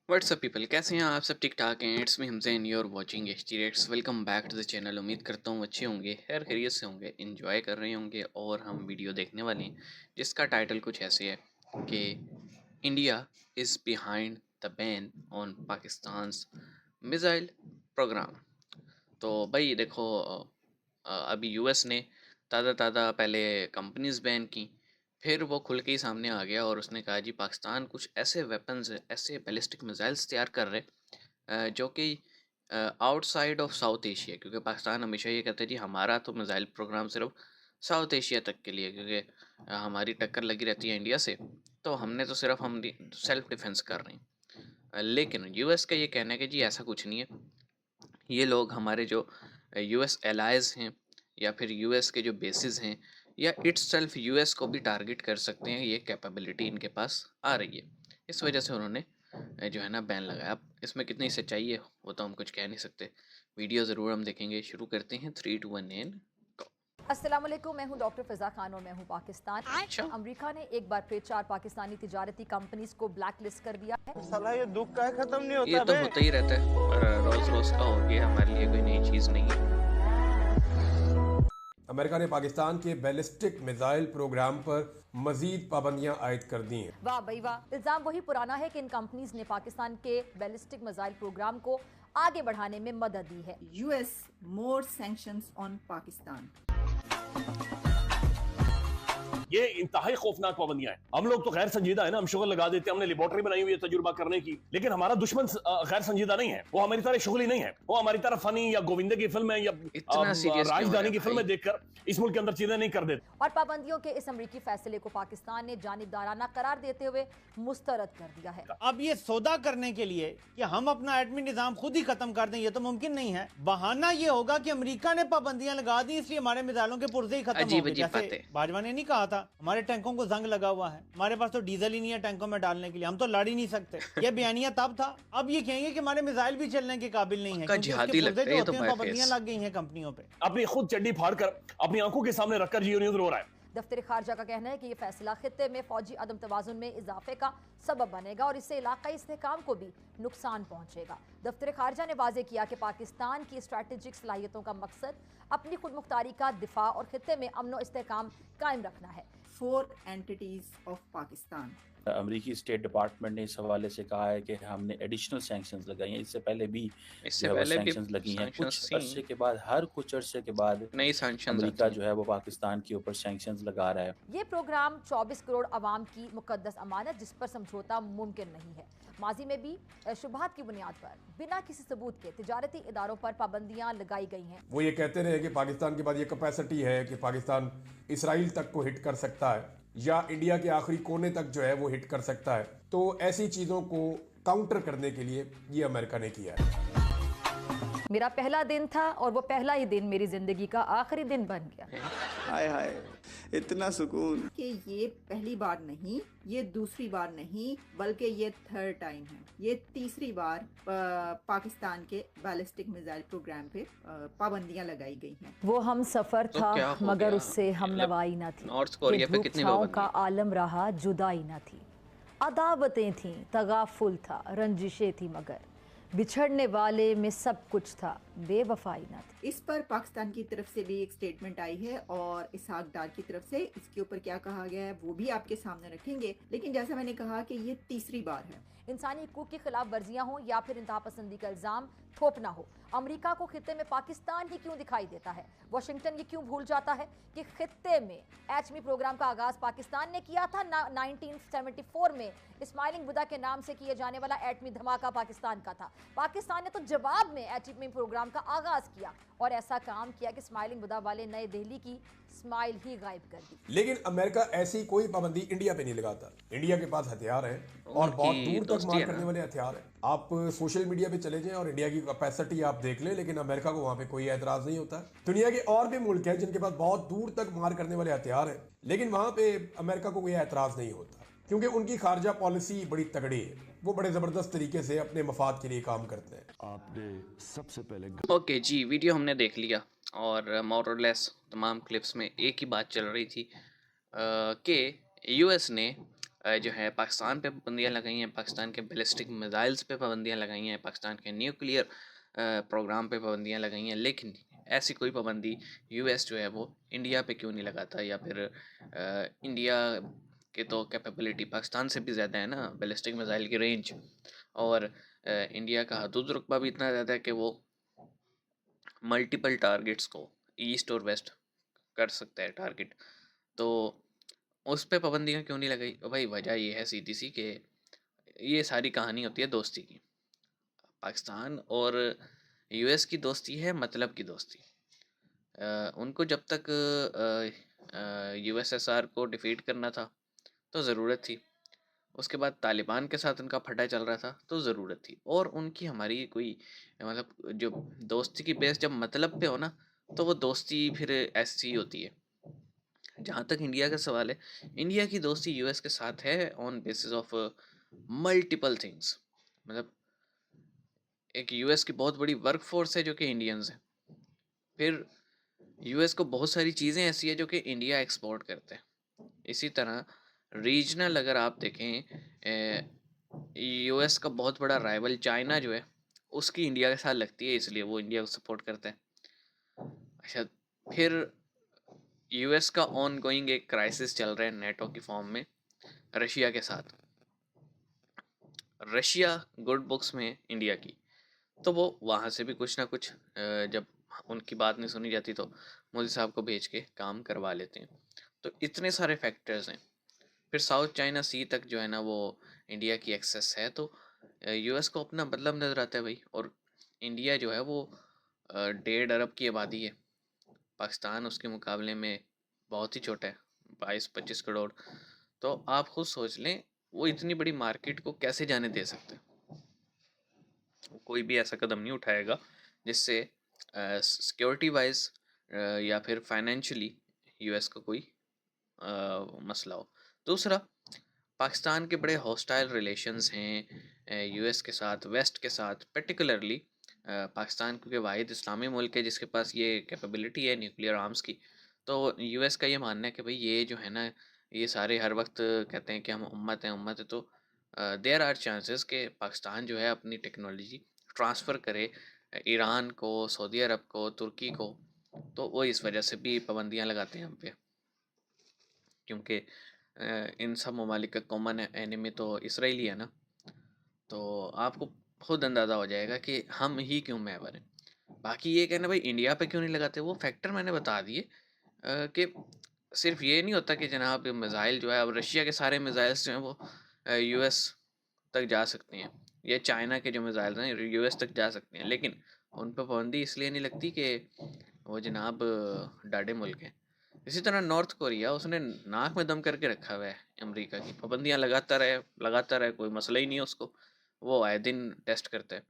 WhatsApp people, कैसे हैं आप सब? ठीक ठाक हैं? It's me Hamzain, you are watching HT. Welcome back to the channel. उम्मीद करता हूँ अच्छे होंगे, खैर खैरियत से होंगे, एंजॉय कर रहे होंगे। और हम वीडियो देखने वाले हैं जिसका टाइटल कुछ ऐसे है कि India is behind the ban on Pakistan's missile programme. तो भाई देखो, अभी यूएस ने ताज़ा ताज़ा पहले कंपनीज बैन की, फिर वो खुल के ही सामने आ गया और उसने कहा जी पाकिस्तान कुछ ऐसे वेपन्स, ऐसे बैलिस्टिक मिसाइल्स तैयार कर रहे जो कि आउटसाइड ऑफ साउथ एशिया, क्योंकि पाकिस्तान हमेशा ये कहता है जी हमारा तो मिसाइल प्रोग्राम सिर्फ साउथ एशिया तक के लिए, क्योंकि हमारी टक्कर लगी रहती है इंडिया से, तो हमने तो सिर्फ हम सेल्फ डिफेंस कर रहे हैं। लेकिन यूएस का ये कहना है कि जी ऐसा कुछ नहीं है, ये लोग हमारे जो यूएस एलाइज हैं या फिर यूएस के जो बेसिस हैं या इट्ससेल्फ यूएस को भी टारगेट कर सकते हैं, ये कैपेबिलिटी इनके पास आ रही है। इस वजह से उन्होंने जो है ना बैन लगाया। अब इसमें कितनी सच्चाई है वो तो हम कुछ कह नहीं सकते, वीडियो ज़रूर हम देखेंगे। शुरू करते हैं 3 2 1 एंड गो। अस्सलामुअलैकुम, मैं हूं डॉक्टर फिजा खान और मैं हूं पाकिस्तान। अच्छा, अमेरिका ने एक बार फिर 4 पाकिस्तानी तिजारती कंपनीज को ब्लैक लिस्ट कर दिया है। साला ये दुख का खत्म नहीं ये होता तो बे। होता ही रहता है और रोज़ रोज़ का हो गया, हमारे लिए कोई नई चीज़ नहीं है। अमेरिका ने पाकिस्तान के बैलिस्टिक मिसाइल प्रोग्राम पर मजीद पाबंदियां आयद कर दी हैं। वाह भाई वाह, इल्जाम वही पुराना है कि इन कंपनीज ने पाकिस्तान के बैलिस्टिक मिसाइल प्रोग्राम को आगे बढ़ाने में मदद दी है। US more sanctions on Pakistan. ये इंतहाई खौफनाक पाबंदियां हैं। हम लोग तो गैर संजीदा है ना, हम शुगर लगा देते हैं, हमने लेबोरेटरी बनाई हुई है तजुर्बा करने की, लेकिन हमारा दुश्मन गैर संजीदा नहीं है। वो हमारी तरह शुगली नहीं है, वो हमारी तरह फनी या गोविंदे की फिल्म है या इतना serious क्यों राजधानी है की फिल्में भाई? देखकर इस मुल्क के अंदर चीजें नहीं कर देते। और पाबंदियों के इस अमरीकी फैसले को पाकिस्तान ने जानिबदाराना करार देते हुए मुस्तरद कर दिया है। अब ये सौदा करने के लिए कि हम अपना एटमी निजाम खुद ही खत्म कर दें, ये तो मुमकिन नहीं है। बहाना ये होगा कि अमेरिका ने पाबंदियां लगा दी, इसलिए हमारे मिसाइलों के पुर्जे ही खत्म हो अजीब गए। अजीब जैसे बातें। बाजवा ने नहीं कहा था हमारे टैंकों को जंग लगा हुआ है, हमारे पास तो डीजल ही नहीं है टैंकों में डालने के लिए, हम तो लड़ ही नहीं सकते। ये बयानिया तब था, अब ये कहेंगे कि हमारे मिसाइल भी चलने के काबिल नहीं है, पक्का क्योंकि जिहादी उसके लगता पुर्जे है ये जो तो होते हैं by पाबंदियां face। लग गई हैं कंपनियों पे। अपनी खुद चड्डी फाड़ कर अपनी आंखों के सामने रखकर जी न्यूज रो रहा है। दफ्तर खारजा का कहना है कि ये फैसला खित्ते में फौजी अदम तवाजुन में इजाफे का सबब बनेगा और इससे इलाकाई इस्तेहकाम को भी नुकसान पहुंचेगा। दफ्तर खारजा ने वाजे किया कि पाकिस्तान की स्ट्रैटेजिक सलाहियतों का मकसद अपनी खुद मुख्तारी का दिफा और खित्ते में अमन व इस्तेहकाम कायम रखना है। 4 entities of Pakistan. अमेरिकी स्टेट डिपार्टमेंट ने इस हवाले से कहा है कि हमने एडिशनल सैंक्शंस लगाई हैं। इससे पहले भी इससे जो है वो पहले भी सैंक्शंस लगी हैं। sanctions कुछ थी। अरसे के बाद, हर कुछ अरसे के बाद नई सैंक्शंस अमेरिका आती जो है वो पाकिस्तान के ऊपर सैंक्शंस लगा रहा है। ये प्रोग्राम 24 करोड़ अवाम की मुकद्दस अमानत, जिस पर समझौता मुमकिन नहीं है। माजी में भी शुबहात की बुनियाद पर बिना किसी सबूत के तिजारती इदारों पर पाबंदियां लगाई गई हैं। वो ये कहते रहे कि पाकिस्तान के पास ये कैपेसिटी है कि पाकिस्तान इसराइल तक को हिट कर सकता है या इंडिया के आखिरी कोने तक जो है वो हिट कर सकता है। तो ऐसी चीजों को काउंटर करने के लिए ये अमेरिका ने किया है। मेरा पहला दिन था और वो पहला ही दिन मेरी जिंदगी का आखिरी दिन बन गया। हाय हाय, इतना सुकून। कि ये पहली बार नहीं, ये दूसरी बार नहीं, बल्कि ये 3rd टाइम है। ये तीसरी बार पाकिस्तान के बैलिस्टिक मिसाइल प्रोग्राम पे पाबंदियां लगाई गई हैं। वो हम सफर तो था क्या हो मगर गया? उससे हम मतलब नवाई न थी। नॉर्थ कोरिया पे ये कितनी धूप-छाँव पाबंदी? का आलम रहा, जुदाई न थी। अदावतें थीं, तगाफुल था, रंजिशें थी, मगर बिछड़ने वाले में सब कुछ था, बेवफाई न थी। इस पर पाकिस्तान की तरफ से भी एक स्टेटमेंट आई है और इसहाक डार की तरफ से इसके ऊपर क्या कहा गया है वो भी आपके सामने रखेंगे। लेकिन जैसा मैंने कहा कि ये तीसरी बार है। इंसानी हकूक की खिलाफ वर्जियां हो या फिर इंतहा पसंदी का इल्जाम थोपना हो, अमेरिका को खित्ते में पाकिस्तान ही क्यों दिखाई देता है? वाशिंगटन ये क्यों भूल जाता है कि खित्ते में एटमी प्रोग्राम का आगाज पाकिस्तान ने किया था। 1974 में स्माइलिंग बुद्धा के नाम से किए जाने वाला एटमी धमाका पाकिस्तान का था। पाकिस्तान ने तो जवाब में एटमी प्रोग्राम का आगाज किया और ऐसा काम किया कि स्माइलिंग बुद्धा वाले नई दिल्ली की स्माइल ही गायब कर दी। लेकिन अमेरिका ऐसी कोई पाबंदी इंडिया पे नहीं लगाता। इंडिया के पास हथियार हैं और बहुत उनकी दूर तक दोस्ती मार है करने ना। वाले हथियार हैं। आप सोशल मीडिया पे चले जाएं और इंडिया की कैपेसिटी आप देख लें, लेकिन अमेरिका को वहां पे कोई एतराज नहीं होता। दुनिया के और भी मुल्क हैं जिनके पास बहुत दूर तक मार करने वाले हथियार हैं, लेकिन वहां पे अमेरिका को कोई एतराज नहीं होता, क्योंकि उनकी खारजा पॉलिसी बड़ी तगड़ी है। वो बड़े जबरदस्त तरीके से अपने मफाद के लिए काम करते हैं। आपने सबसे पहले ओके जी, वीडियो हमने देख लिया और मोर और लेस तमाम क्लिप्स में एक ही बात चल रही थी कि यूएस ने जो है पाकिस्तान पे पाबंदियाँ लगाई हैं, पाकिस्तान के बैलिस्टिक मिसाइल्स पे पाबंदियाँ लगाई हैं, पाकिस्तान के न्यूक्लियर प्रोग्राम पे पाबंदियाँ लगाई हैं, लेकिन ऐसी कोई पाबंदी यूएस जो है वो इंडिया पे क्यों नहीं लगाता, या फिर इंडिया के तो कैपेबिलिटी पाकिस्तान से भी ज़्यादा है ना, बैलिस्टिक मिसाइल की रेंज, और इंडिया का हदूद रुकबा भी इतना ज़्यादा है कि वो मल्टीपल टारगेट्स को ईस्ट और वेस्ट कर सकता है टारगेट। तो उस पे पाबंदियाँ क्यों नहीं लगाई भाई? वजह ये है सीधी सी कि ये सारी कहानी होती है दोस्ती की। पाकिस्तान और यूएस की दोस्ती है मतलब की दोस्ती। उनको जब तक यूएसएसआर को डिफीट करना था तो ज़रूरत थी, उसके बाद तालिबान के साथ उनका फटा चल रहा था तो ज़रूरत थी, और उनकी हमारी कोई मतलब जो दोस्ती की बेस जब मतलब पे हो ना, तो वो दोस्ती फिर ऐसी ही होती है। जहाँ तक इंडिया का सवाल है, इंडिया की दोस्ती यूएस के साथ है on basis of multiple things. मतलब एक यूएस की बहुत बड़ी वर्क फोर्स है जो कि इंडियंस हैं, फिर यूएस को बहुत सारी चीज़ें ऐसी है जो कि इंडिया एक्सपोर्ट करते हैं। इसी तरह रीजनल अगर आप देखें, यूएस का बहुत बड़ा राइवल चाइना जो है उसकी इंडिया के साथ लगती है, इसलिए वो इंडिया को सपोर्ट करता है। अच्छा, फिर यूएस का ऑन गोइंग एक क्राइसिस चल रहा है नेटो की फॉर्म में रशिया के साथ। रशिया गुड बुक्स में इंडिया की, तो वो वहाँ से भी कुछ ना कुछ जब उनकी बात नहीं सुनी जाती तो मोदी साहब को भेज के काम करवा लेते हैं। तो इतने सारे फैक्टर्स हैं। फिर साउथ चाइना सी तक जो है ना वो इंडिया की एक्सेस है, तो यूएस को अपना मतलब नज़र आता है भाई। और इंडिया जो है वो 1.5 अरब की आबादी है, पाकिस्तान उसके मुकाबले में बहुत ही छोटा है, 22-25 करोड़। तो आप खुद सोच लें वो इतनी बड़ी मार्केट को कैसे जाने दे सकते हैं। कोई भी ऐसा कदम नहीं उठाएगा जिससे सिक्योरिटी वाइज या फिर फाइनेंशियली यूएस का कोई मसला हो। दूसरा, पाकिस्तान के बड़े हॉस्टाइल रिलेशंस हैं यूएस के साथ, वेस्ट के साथ पर्टिकुलरली। पाकिस्तान क्योंकि वाहिद इस्लामी मुल्क है जिसके पास ये कैपेबिलिटी है न्यूक्लियर आर्म्स की, तो यूएस का ये मानना है कि भाई ये जो है ना, ये सारे हर वक्त कहते हैं कि हम उम्मत हैं उम्मत है, तो देयर आर चांसेस कि पाकिस्तान जो है अपनी टेक्नोलॉजी ट्रांसफ़र करे ईरान को, सऊदी अरब को, तुर्की को। तो वो इस वजह से भी पाबंदियाँ लगाते हैं हम पे, क्योंकि इन सब ममालिक का कॉमन एनिमी तो इसराइली है ना। तो आपको खुद अंदाज़ा हो जाएगा कि हम ही क्यों महवर हैं। बाकी ये कहना भाई इंडिया पे क्यों नहीं लगाते, वो फैक्टर मैंने बता दिए कि सिर्फ ये नहीं होता कि जनाब मिज़ाइल जो है, अब रशिया के सारे मिज़ाइल्स जो हैं वो यूएस तक जा सकते हैं, या चाइना के जो मिज़ाइल हैं यूएस तक जा सकते हैं, लेकिन उन पर पाबंदी इसलिए नहीं लगती कि वो जनाब डाडे मुल्क हैं। इसी तरह नॉर्थ कोरिया, उसने नाक में दम करके रखा हुआ है अमेरिका की, पाबंदियाँ लगाता रहे, कोई मसला ही नहीं है उसको, वो आए दिन टेस्ट करता है।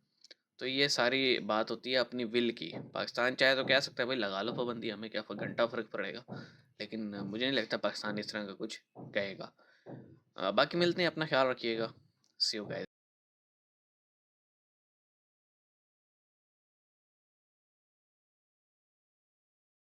तो ये सारी बात होती है अपनी विल की। पाकिस्तान चाहे तो कह सकता है भाई लगा लो पाबंदी, हमें क्या घंटा फ़र्क पड़ेगा, लेकिन मुझे नहीं लगता पाकिस्तान इस तरह का कुछ कहेगा। बाकी मिलते हैं, अपना ख्याल रखिएगा। सी यू गाइस।